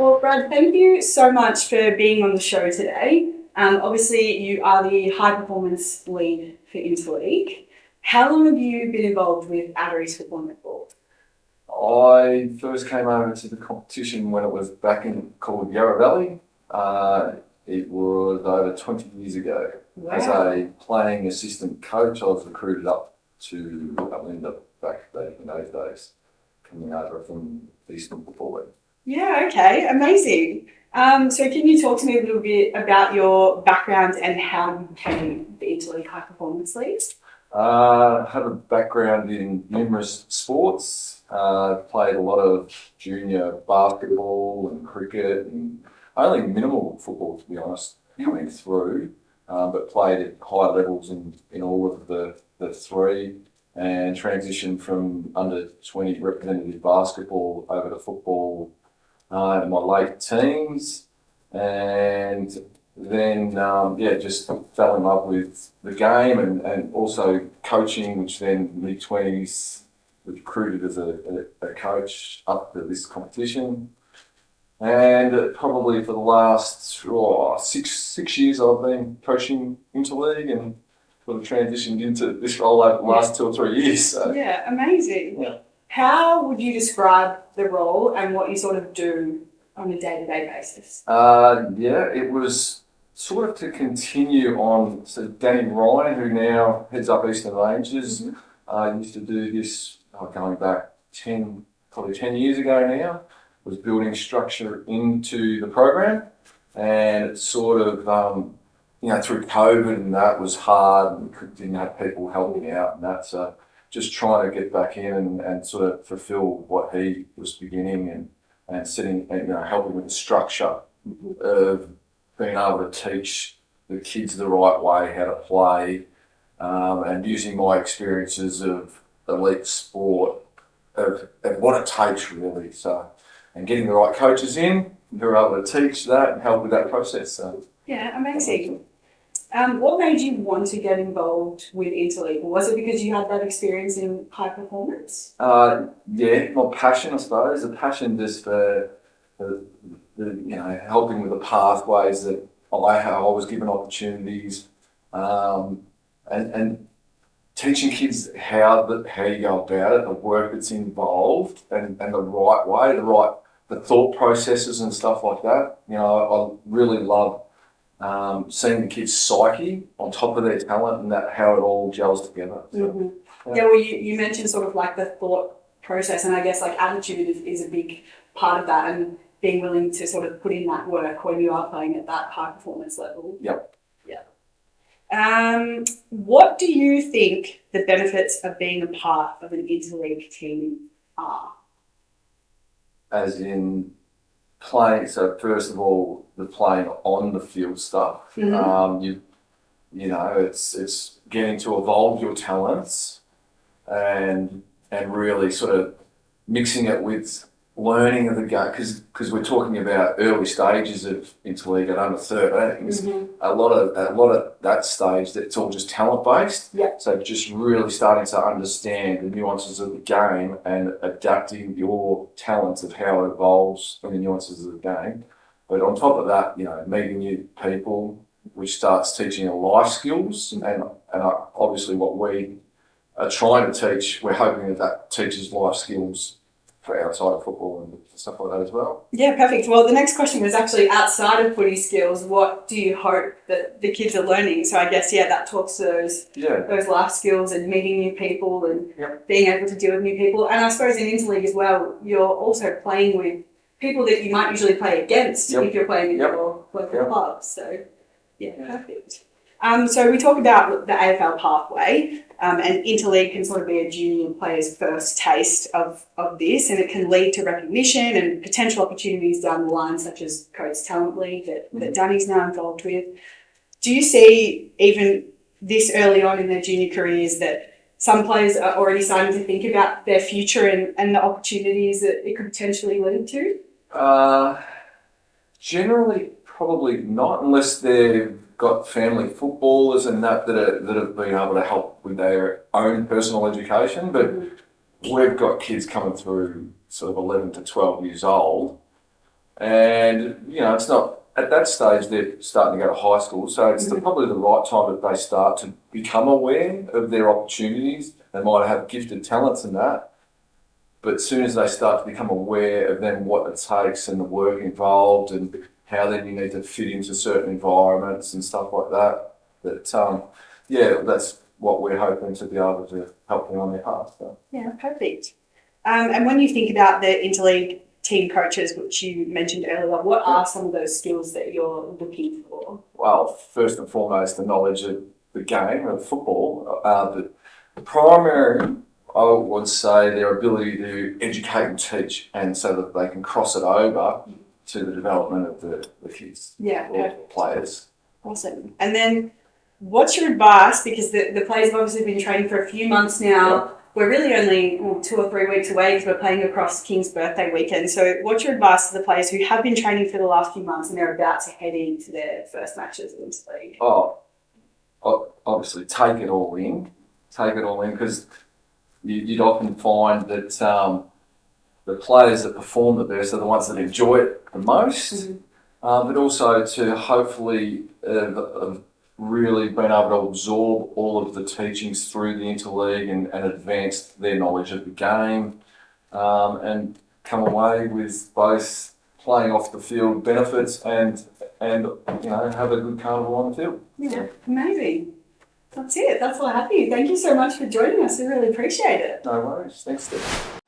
Well, Brad, thank you so much for being on the show today. Obviously, you are the high performance lead for Interleague. How long have you been involved with Adderley's football and netball? I first came over to the competition when it was back in called Yarra Valley. It was over 20 years ago. Wow. As a playing assistant coach, I was recruited up to Linda back in those days, coming over from the Eastern Football League. Yeah, okay, amazing. So can you talk to me a little bit about your background and how you became the Interleague High Performance League? I have a background in numerous sports. Played a lot of junior basketball and cricket, and only minimal football, to be honest, coming through, but played at high levels in all of the three, and transitioned from under 20 representative basketball over to football in my late teens, and then just fell in love with the game and also coaching, which then mid-20s recruited as a coach up to this competition. And probably for the last six years I've been coaching Interleague and sort of transitioned into this role over the last 2 or 3 years. So. Yeah, amazing. Yeah. How would you describe the role and what you sort of do on a day-to-day basis? It was sort of to continue on. So Danny Ryan, who now heads up Eastern Rangers, used to do this going back probably 10 years ago now, was building structure into the program, and it's sort of, through COVID and that was hard and didn't have people helping out, and that's just trying to get back in and sort of fulfill what he was beginning and sitting and helping with the structure of being able to teach the kids the right way how to play, and using my experiences of elite sport of what it takes really. So, and getting the right coaches in who are able to teach that and help with that process. So. Yeah, amazing. What made you want to get involved with Interleague? Was it because you had that experience in high performance? My passion, I suppose, the passion just for helping with the pathways that I was given opportunities, and teaching kids how you go about it, the work that's involved, and the right way, the thought processes and stuff like that. I really love seeing the kids' psyche on top of their talent and that how it all gels together. So, well, you mentioned sort of like the thought process, and I guess like attitude is a big part of that, and being willing to sort of put in that work when you are playing at that high performance level. Yep. Yeah. What do you think the benefits of being a part of an Interleague team are? As in playing, so first of all, the playing on the field stuff. It's getting to evolve your talents and really sort of mixing it with learning of the game, because we're talking about early stages of Interleague at under 13s. A lot of that stage, it's all just talent based. Yeah. So just really starting to understand the nuances of the game and adapting your talents of how it evolves from the nuances of the game. But on top of that, meeting new people, which starts teaching you life skills, and obviously what we are trying to teach, we're hoping that teaches life skills for outside of football and stuff like that as well. Yeah, perfect. Well, the next question was actually outside of footy skills, what do you hope that the kids are learning? So I guess, that talks to those life skills and meeting new people and being able to deal with new people. And I suppose in Interleague as well, you're also playing with people that you might usually play against if you're playing in your local club. So, perfect. So we talk about the AFL pathway, and Interleague can sort of be a junior player's first taste of this, and it can lead to recognition and potential opportunities down the line, such as Coates Talent League that Danny's now involved with. Do you see, even this early on in their junior careers, that some players are already starting to think about their future and the opportunities that it could potentially lead to? Generally, probably not, unless they've got family footballers and that have been able to help with their own personal education. But we've got kids coming through sort of 11 to 12 years old And, it's not, at that stage, they're starting to go to high school, so it's probably the right time that they start to become aware of their opportunities. They might have gifted talents and that, but as soon as they start to become aware of then what it takes and the work involved and how then you need to fit into certain environments and stuff like that, that's what we're hoping to be able to help them on their path. So. Yeah, perfect. And when you think about the Interleague team coaches, which you mentioned earlier, what are some of those skills that you're looking for? Well, first and foremost, the knowledge of the game of football. The primary, I would say, their ability to educate and teach, and so that they can cross it over to the development of the kids or players. Awesome. And then what's your advice, because the players have obviously been training for a few months now, we're really only 2 or 3 weeks away because we're playing across King's birthday weekend. So what's your advice to the players who have been training for the last few months and they're about to head into their first matches in this league? Obviously take it all in. Because you'd often find that the players that perform the best are the ones that enjoy it the most, but also to hopefully really been able to absorb all of the teachings through the Interleague and advance their knowledge of the game, and come away with both playing off the field benefits and have a good carnival on the field. Yeah, amazing. That's it. That's all I have for you. Thank you so much for joining us. We really appreciate it. No worries. Thanks, Steve.